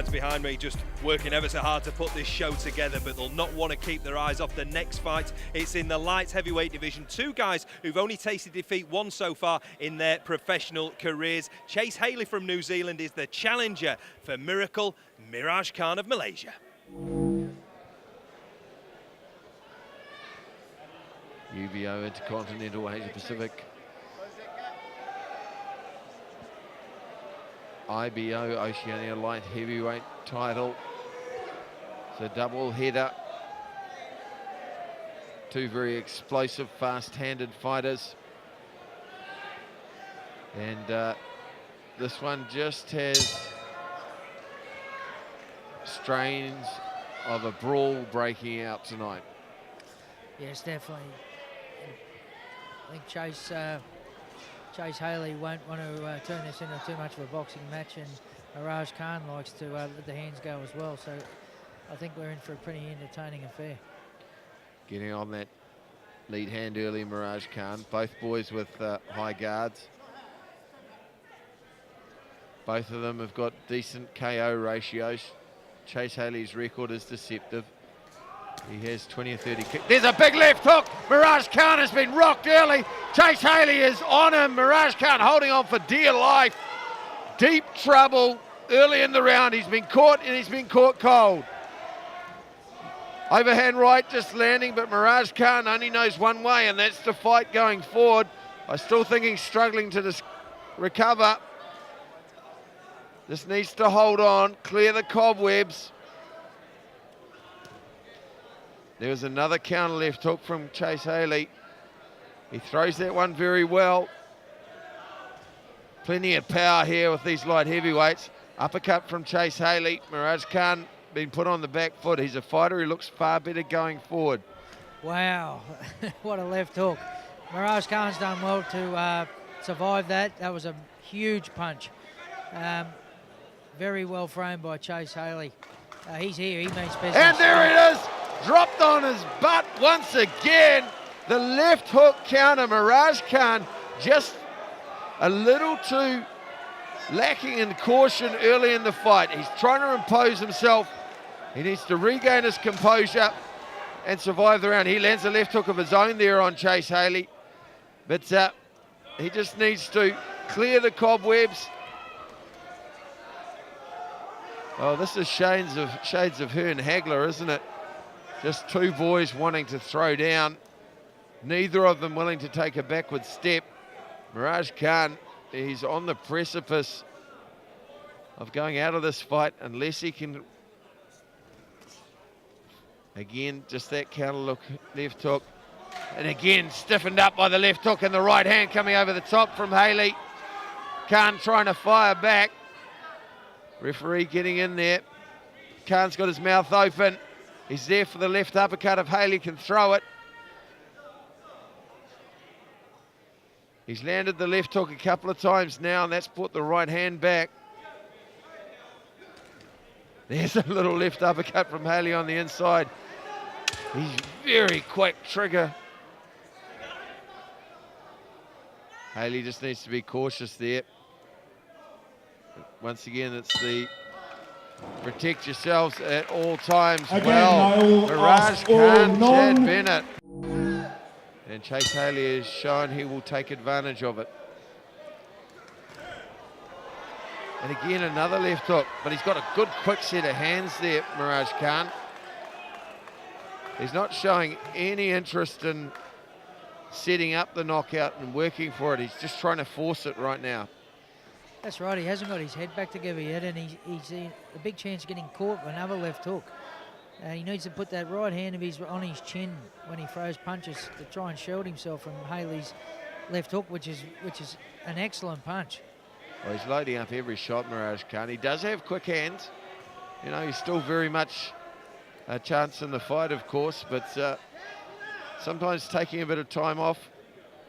lads behind me just working ever so hard to put this show together, but they'll not want to keep their eyes off the next fight. It's in the light heavyweight division. Two guys who've only tasted defeat once so far in their professional careers. Chase Haley from New Zealand is the challenger for Miracle, Mirage Khan of Malaysia. UBO Intercontinental Asia Pacific. IBO Oceania light heavyweight title. It's a double header. Two very explosive, fast-handed fighters. And this one just has strains of a brawl breaking out tonight. Yes, definitely. I think Chase Haley won't want to turn this into too much of a boxing match, and Mirage Khan likes to let the hands go as well. So I think we're in for a pretty entertaining affair. Getting on that lead hand early, Mirage Khan. Both boys with high guards. Both of them have got decent KO ratios. Chase Haley's record is deceptive. He has 20 or 30 kicks. There's a big left hook. Mirage Khan has been rocked early. Chase Haley is on him. Mirage Khan holding on for dear life. Deep trouble early in the round. He's been caught, and he's been caught cold. Overhand right just landing, but Mirage Khan only knows one way, and that's to fight going forward. I still think he's struggling to recover. This needs to hold on, clear the cobwebs. There was another counter left hook from Chase Haley. He throws that one very well. Plenty of power here with these light heavyweights. Uppercut from Chase Haley. Mirage Khan been put on the back foot. He's a fighter who looks far better going forward. Wow, what a left hook. Mirage Khan's done well to survive that. That was a huge punch. Very well framed by Chase Haley. He's here, he means business. And there it is! Dropped on his butt once again. The left hook counter. Mirage Khan just a little too lacking in caution early in the fight. He's trying to impose himself. He needs to regain his composure and survive the round. He lands a left hook of his own there on Chase Haley. But he just needs to clear the cobwebs. Oh, this is shades of Hearn Hagler, isn't it? Just two boys wanting to throw down. Neither of them willing to take a backward step. Mirage Khan, he's on the precipice of going out of this fight unless he can, again, just that counter look, left hook. And again, stiffened up by the left hook and the right hand coming over the top from Haley. Khan trying to fire back. Referee getting in there. Khan's got his mouth open. He's there for the left uppercut if Haley can throw it. He's landed the left hook a couple of times now, and that's put the right hand back. There's a little left uppercut from Haley on the inside. He's very quick trigger. Haley just needs to be cautious there. Once again, it's the protect yourselves at all times. Again, well, Mirage Khan, Chad Bennett. And Chase Haley has shown he will take advantage of it. And again, another left hook, but he's got a good quick set of hands there, Mirage Khan. He's not showing any interest in setting up the knockout and working for it. He's just trying to force it right now. That's right, he hasn't got his head back together yet, and he's a big chance of getting caught with another left hook. He needs to put that right hand of his on his chin when he throws punches to try and shield himself from Haley's left hook, which is an excellent punch. Well, he's loading up every shot, Mirage Khan. He does have quick hands. You know, he's still very much a chance in the fight, of course, but sometimes taking a bit of time off,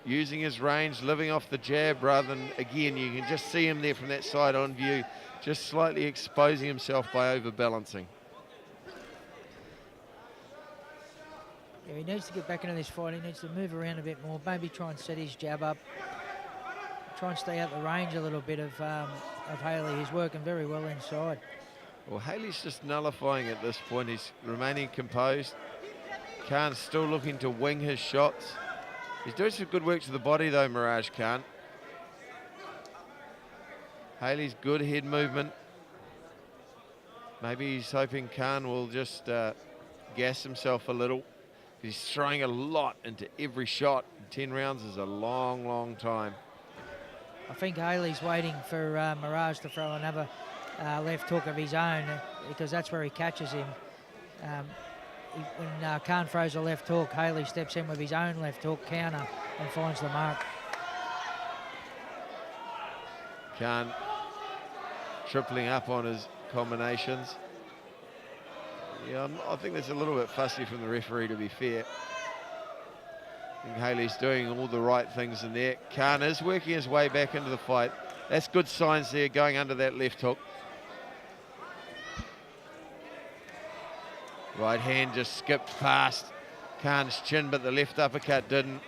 using his range, living off the jab rather than, again, you can just see him there from that side on view, just slightly exposing himself by overbalancing. Yeah, he needs to get back into this fight. He needs to move around a bit more, maybe try and set his jab up, try and stay out the range a little bit of Haley. He's working very well inside. Well, Haley's just nullifying at this point. He's remaining composed. Khan's still looking to wing his shots. He's doing some good work to the body though, Mirage Khan. Haley's good head movement. Maybe he's hoping Khan will just gas himself a little. He's throwing a lot into every shot. 10 rounds is a long, long time. I think Haley's waiting for Mirage to throw another left hook of his own because that's where he catches him. When Khan throws a left hook, Haley steps in with his own left hook counter and finds the mark. Khan tripling up on his combinations. Yeah, I think that's a little bit fussy from the referee, to be fair. I think Haley's doing all the right things in there. Khan is working his way back into the fight. That's good signs there, going under that left hook. Right hand just skipped past Khan's chin, but the left uppercut didn't.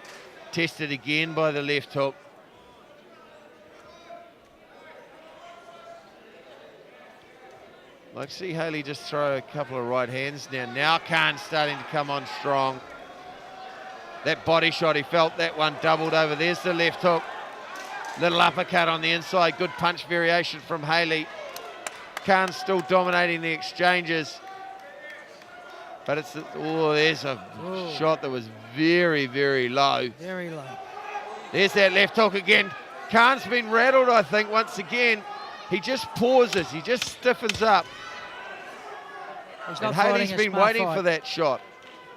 Tested again by the left hook. Like, see Haley just throw a couple of right hands now. Now Khan's starting to come on strong. That body shot, he felt that one doubled over. There's the left hook. Little uppercut on the inside. Good punch variation from Haley. Khan's still dominating the exchanges. But it's, oh, there's a shot that was very, very low. Very low. There's that left hook again. Khan's been rattled, I think, once again. He just pauses, he just stiffens up. He's And not Haley's been waiting for that shot.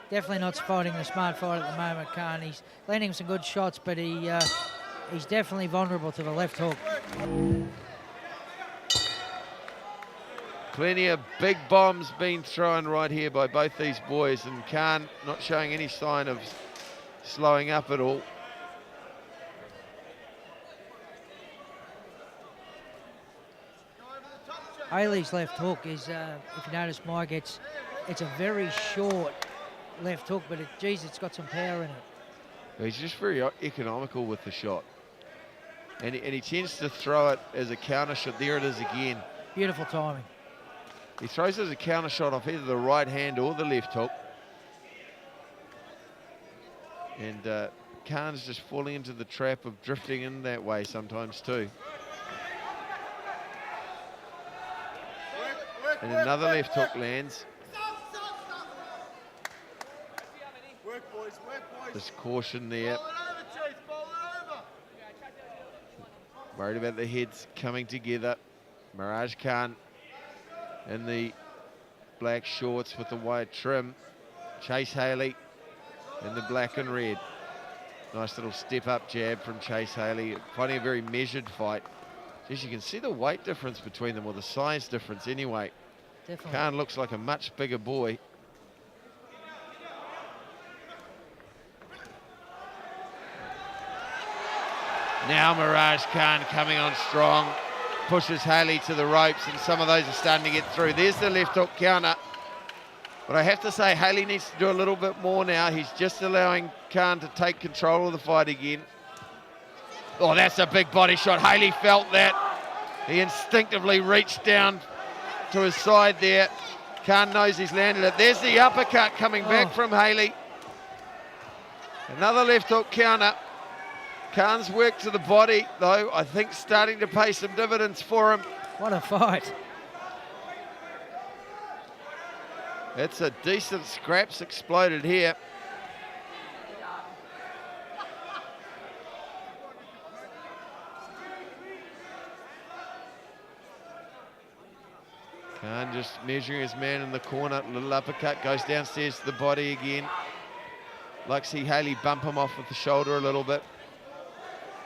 Definitely not fighting the smart fight at the moment, Khan. He's landing some good shots, but he's definitely vulnerable to the left hook. Plenty of big bombs being thrown right here by both these boys, and Khan not showing any sign of slowing up at all. Haley's left hook is, if you notice, Mike, it's a very short left hook, but it's got some power in it. He's just very economical with the shot. And he tends to throw it as a counter shot. There it is again. Beautiful timing. He throws it as a counter shot off either the right hand or the left hook. And Khan's just falling into the trap of drifting in that way sometimes too. And another left hook lands. Just caution there. Worried about the heads coming together. Mirage Khan in the black shorts with the white trim. Chase Haley in the black and red. Nice little step up jab from Chase Haley. Finding a very measured fight. As you can see the weight difference between them, or the size difference anyway. Definitely. Khan looks like a much bigger boy. Now Mirage Khan coming on strong, pushes Haley to the ropes, and some of those are starting to get through. There's the left hook counter. But I have to say, Haley needs to do a little bit more now. He's just allowing Khan to take control of the fight again. Oh, that's a big body shot. Haley felt that. He instinctively reached down to his side there. Khan knows he's landed it. There's the uppercut coming back from Haley. Another left hook counter. Khan's work to the body, though, I think starting to pay some dividends for him. What a fight. It's a decent scraps exploded here. Khan just measuring his man in the corner. Little uppercut goes downstairs to the body again. Like see Haley bump him off with the shoulder a little bit.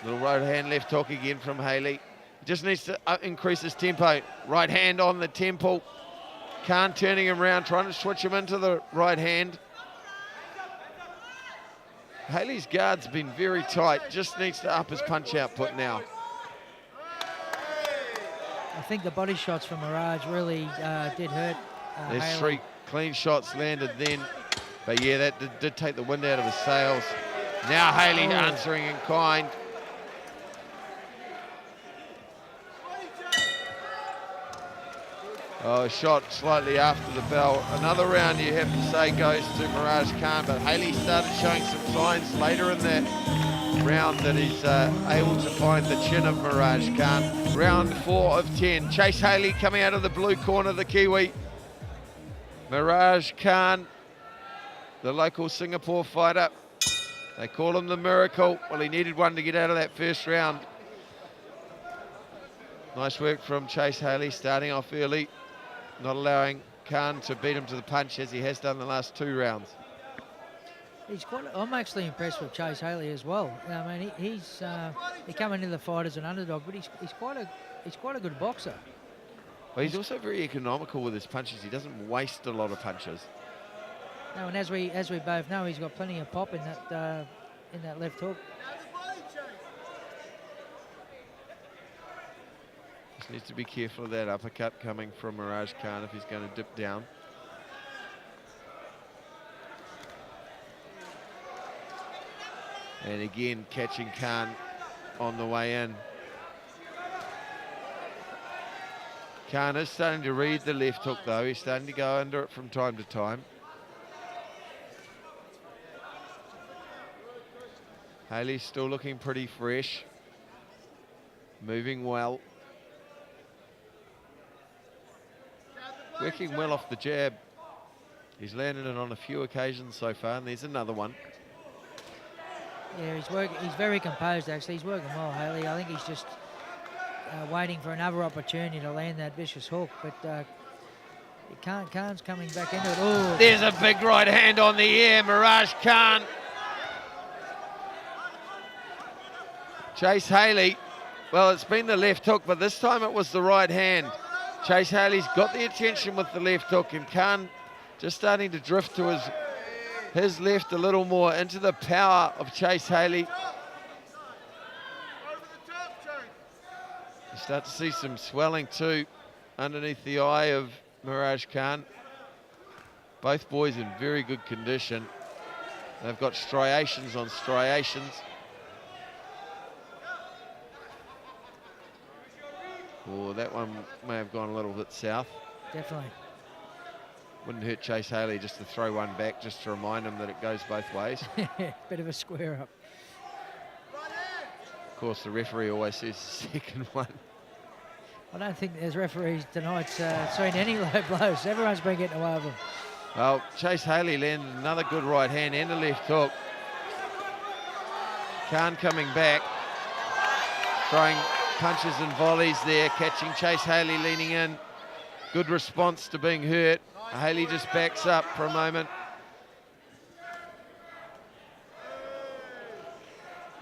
Little right hand left hook again from Haley. He just needs to increase his tempo. Right hand on the temple. Khan turning him around, trying to switch him into the right hand. Haley's guard's been very tight. Just needs to up his punch output now. I think the body shots from Mirage really did hurt There's Haley. 3 clean shots landed then. But yeah, that did take the wind out of his sails. Now Haley answering in kind. Oh, shot slightly after the bell. Another round, you have to say, goes to Mirage Khan, but Haley started showing some signs later in that round that he's able to find the chin of Mirage Khan. Round 4 of 10. Chase Haley coming out of the blue corner, the Kiwi. Mirage Khan, the local Singapore fighter. They call him the Miracle. Well, he needed one to get out of that first round. Nice work from Chase Haley, starting off early, not allowing Khan to beat him to the punch as he has done the last 2 rounds. I'm actually impressed with Chase Haley as well. I mean, he coming into the fight as an underdog, but he's quite a good boxer. Well, he's also very economical with his punches. He doesn't waste a lot of punches. No, and as we both know, he's got plenty of pop in that left hook. Just needs to be careful of that uppercut coming from Mirage Khan if he's going to dip down. And again, catching Khan on the way in. Khan is starting to read the left hook though. He's starting to go under it from time to time. Haley's still looking pretty fresh. Moving well. Working well off the jab. He's landed it on a few occasions so far, and there's another one. Yeah, he's very composed actually. He's working well, Haley. I think he's just waiting for another opportunity to land that vicious hook, but Khan's coming back into it. Oh, there's a big right hand on the air, Mirage Khan. Chase Haley, well, it's been the left hook, but this time it was the right hand. Chase Haley's got the attention with the left hook, and Khan just starting to drift to his left a little more into the power of Chase Haley. You start to see some swelling too underneath the eye of Mirage Khan. Both boys in very good condition. They've got striations on striations. Oh, that one may have gone a little bit south. Definitely. Wouldn't hurt Chase Haley just to throw one back, just to remind him that it goes both ways. Bit of a square up. Of course, the referee always says the second one. I don't think there's referees tonight's seen any low blows. Everyone's been getting away with them. Well, Chase Haley landed another good right hand and a left hook. Khan coming back, throwing punches and volleys there, catching Chase Haley leaning in. Good response to being hurt. Haley just backs up for a moment.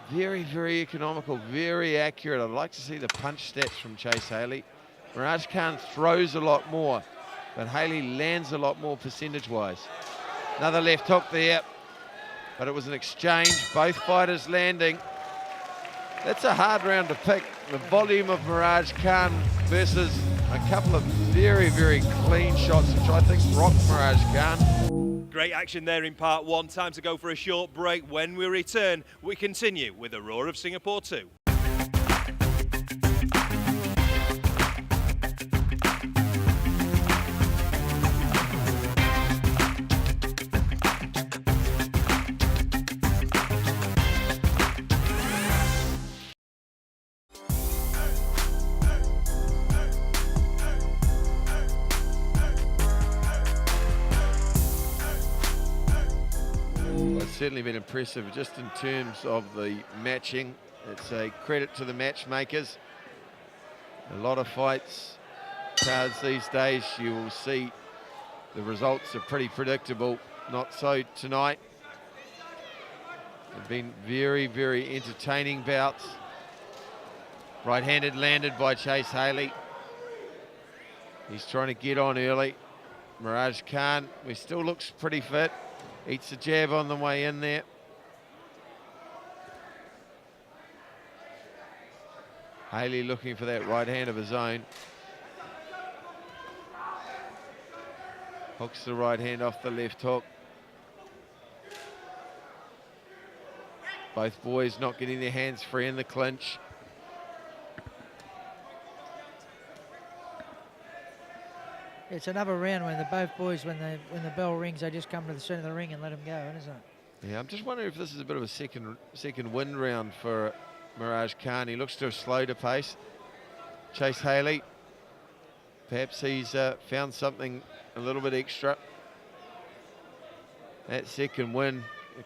Very, very economical, very accurate. I'd like to see the punch stats from Chase Haley. Mirage Khan throws a lot more, but Haley lands a lot more percentage-wise. Another left hook there, but it was an exchange. Both fighters landing. That's a hard round to pick. The volume of Mirage Khan versus a couple of very, very clean shots, which I think rocked Mirage Khan. Great action there in part 1. Time to go for a short break. When we return, we continue with the Roar of Singapore 2. Certainly been impressive just in terms of the matching. It's a credit to the matchmakers. A lot of fights, cards these days, you will see the results are pretty predictable. Not so tonight. They've been very, very entertaining bouts. Right-handed landed by Chase Haley. He's trying to get on early. Mirage Khan, he still looks pretty fit. Eats a jab on the way in there. Haley looking for that right hand of his own. Hooks the right hand off the left hook. Both boys not getting their hands free in the clinch. It's another round when both boys, when the bell rings, they just come to the centre of the ring and let them go, isn't it? Yeah, I'm just wondering if this is a bit of a second wind round for Mirage Khan. He looks to have slowed a pace. Chase Haley, perhaps he's found something a little bit extra. That second win,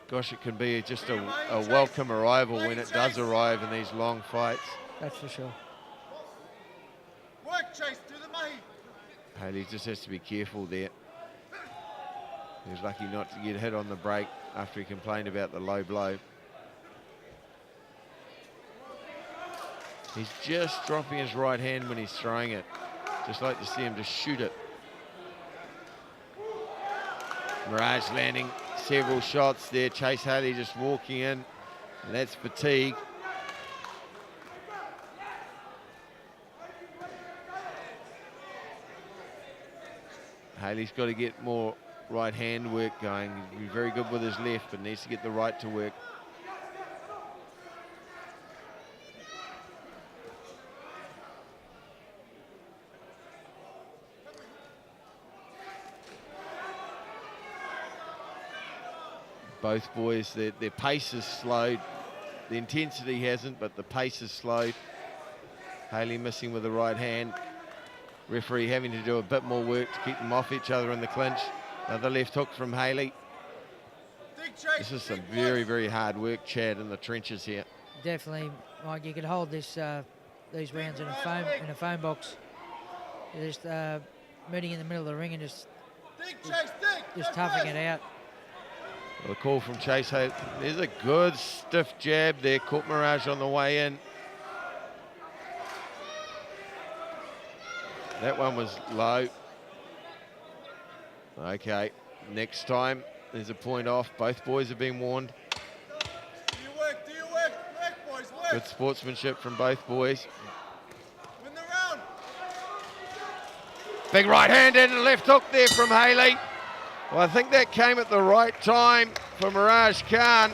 gosh, it can be just a welcome arrival when it does arrive in these long fights. That's for sure. Work, Chase, do the mahi. Haley just has to be careful there. He was lucky not to get hit on the break after he complained about the low blow. He's just dropping his right hand when he's throwing it. Just like to see him just shoot it. Mirage landing several shots there. Chase Haley just walking in, and that's fatigue. Haley's got to get more right hand work going. He's very good with his left, but needs to get the right to work. Both boys, their pace is slowed. The intensity hasn't, but the pace is slowed. Haley missing with the right hand. Referee having to do a bit more work to keep them off each other in the clinch. Another left hook from Haley. This is some very, very hard work, Chad, in the trenches here. Definitely, Mike. You could hold these rounds in a phone box. Just meeting in the middle of the ring and just toughing it out. Well, the call from Chase Haley. There's a good stiff jab there. Caught Mirage on the way in. That one was low. Okay, next time there's a point off. Both boys have been warned. Do your work, boys, work. Good sportsmanship from both boys. Win the round. Big right hand and a left hook there from Haley. Well, I think that came at the right time for Mirage Khan.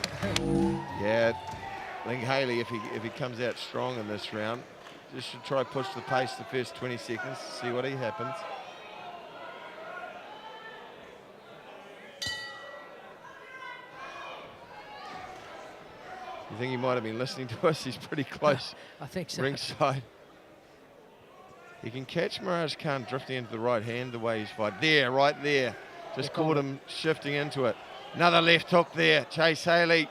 Yeah, I think Haley, if he comes out strong in this round, just should try push the pace the first 20 seconds, see what happens. You think he might have been listening to us? He's pretty close. I think so. Ringside. He can catch Mirage Khan drifting into the right hand the way he's fighting. There, right there. Just caught him shifting into it. Another left hook there. Chase Haley.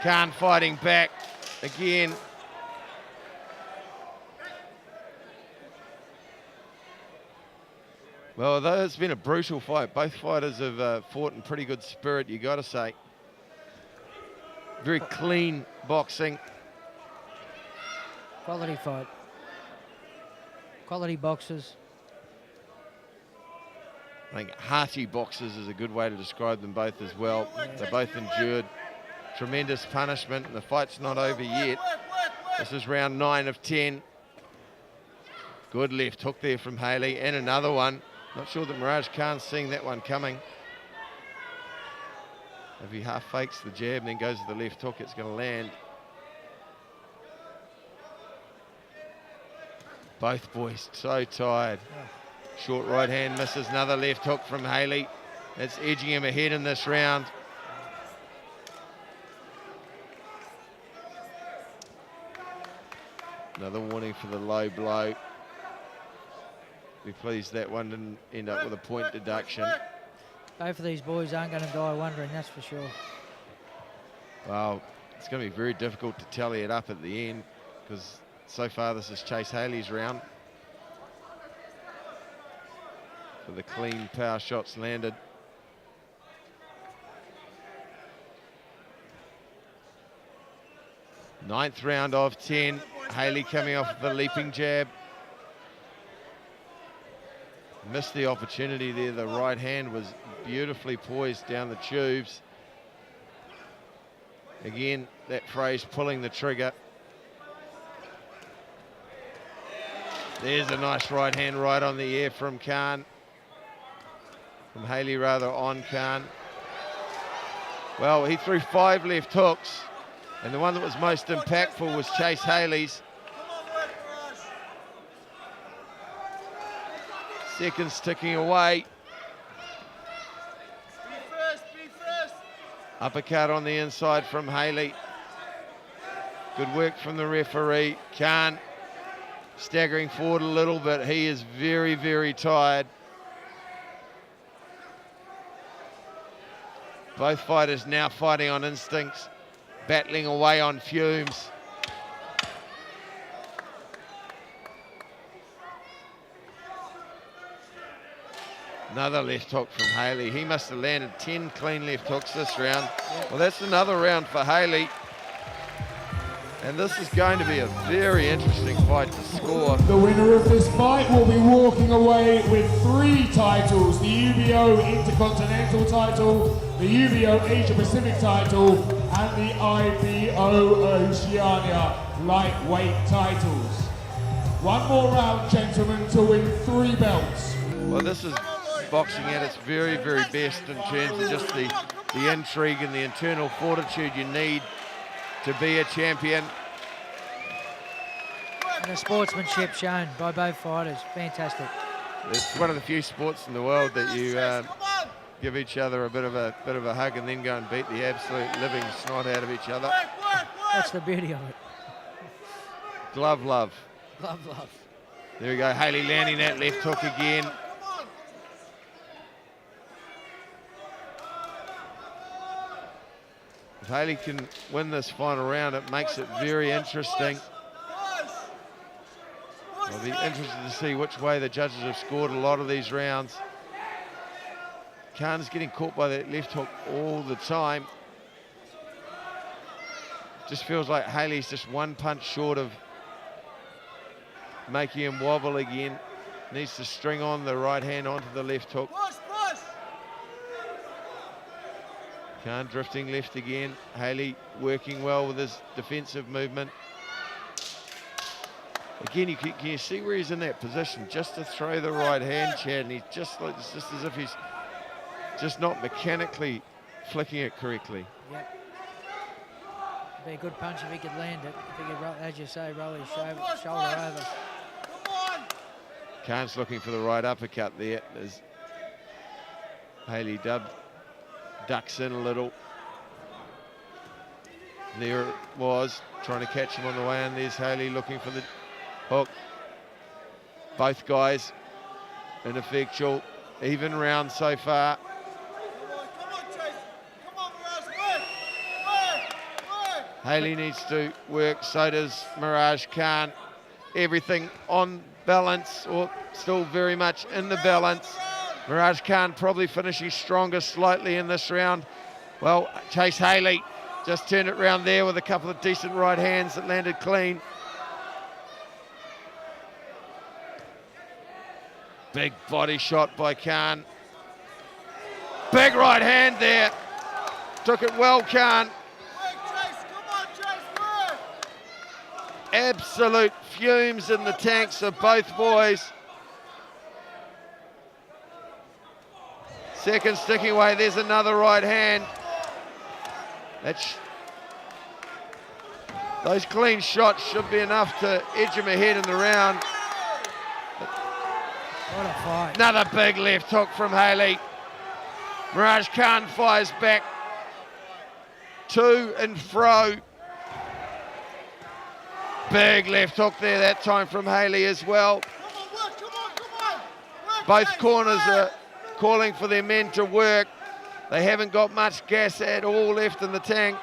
Khan fighting back again. Well, although it's been a brutal fight, both fighters have fought in pretty good spirit, you got to say. Very clean boxing. Quality fight. Quality boxers. I think hearty boxers is a good way to describe them both as well. They both endured tremendous punishment, and the fight's not over yet. This is round 9 of 10. Good left hook there from Haley, and another one. Not sure that Mirage Khan's seeing that one coming. If he half fakes the jab and then goes to the left hook, it's going to land. Both boys so tired. Short right hand misses, another left hook from Haley. That's edging him ahead in this round. Another warning for the low blow. Be pleased that one didn't end up with a point deduction. Both of these boys aren't going to die wondering, that's for sure. Well, it's going to be very difficult to tally it up at the end, because so far this is Chase Haley's round. For the clean power shots landed. Ninth round of 10. Haley coming off the leaping jab. Missed the opportunity there. The right hand was beautifully poised down the tubes. Again, that phrase, pulling the trigger. There's a nice right hand right on the air from Khan. From Haley rather on Khan. Well, he threw 5 left hooks, and the one that was most impactful was Chase Haley's. Seconds ticking away. Be first. Uppercut on the inside from Haley. Good work from the referee. Khan staggering forward a little bit. He is very, very tired. Both fighters now fighting on instincts, battling away on fumes. Another left hook from Haley. He must have landed 10 clean left hooks this round. Well, that's another round for Haley. And this is going to be a very interesting fight to score. The winner of this fight will be walking away with 3 titles: the UBO Intercontinental title, the UBO Asia Pacific title, and the IBO Oceania lightweight titles. One more round, gentlemen, to win 3 belts. Well, this is boxing at its very, very best in terms of just the intrigue and the internal fortitude you need to be a champion. And the sportsmanship shown by both fighters, fantastic. It's one of the few sports in the world that you give each other a bit of a hug and then go and beat the absolute living snot out of each other. That's the beauty of it. Glove love. Love, love. There we go, Haley landing that left hook again. If Haley can win this final round, it makes it very interesting. I'll be interested to see which way the judges have scored a lot of these rounds. Khan's getting caught by that left hook all the time. Just feels like Haley's just one punch short of making him wobble again. Needs to string on the right hand onto the left hook. Khan drifting left again. Haley working well with his defensive movement. Again, can you see where he's in that position just to throw the right hand, Chad, and he's just as if he's just not mechanically flicking it correctly. Yep. Be a good punch if he could land it. If he could, as you say, roll his shoulder over. Khan's looking for the right uppercut there as Haley ducks in a little. There it was, trying to catch him on the way, and there's Haley looking for the hook. Both guys ineffectual. Even round so far. Haley needs to work, so does Mirage Khan. Everything on balance, or still very much in the balance. Mirage Khan probably finishing stronger slightly in this round. Well, Chase Haley just turned it round there with a couple of decent right hands that landed clean. Big body shot by Khan. Big right hand there. Took it well, Khan. Absolute fumes in the tanks of both boys. Second sticking away, there's another right hand. Those clean shots should be enough to edge him ahead in the round. What a fight. Another big left hook from Haley. Mirage Khan fires back. To and fro. Big left hook there that time from Haley as well. Both corners are calling for their men to work. They haven't got much gas at all left in the tank.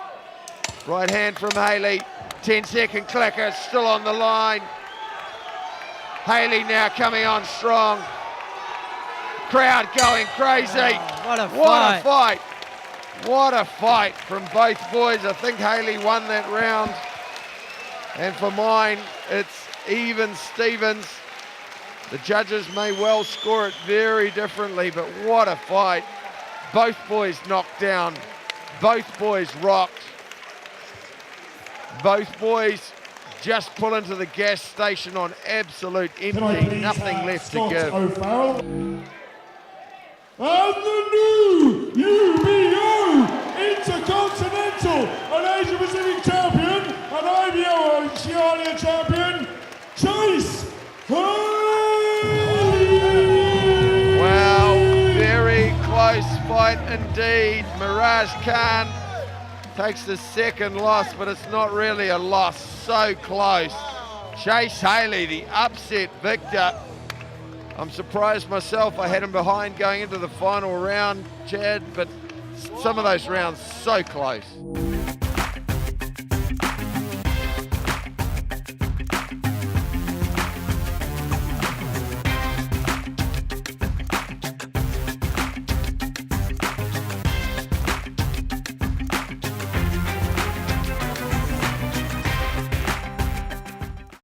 Right hand from Haley. 10-second clicker, still on the line. Haley now coming on strong. Crowd going crazy. Oh, what a fight. What a fight from both boys. I think Haley won that round. And for mine, it's even Stevens. The judges may well score it very differently, but what a fight. Both boys knocked down. Both boys rocked. Both boys just pull into the gas station on absolute empty, nothing left to give. O'Farrell. And the new UBO Intercontinental and Asia Pacific champion and IBO Oceania champion, Chase Haley. might indeed. Mirage Khan takes the second loss, but it's not really a loss. So close. Chase Haley, the upset victor. I'm surprised myself. I had him behind going into the final round, Chad, but some of those rounds so close.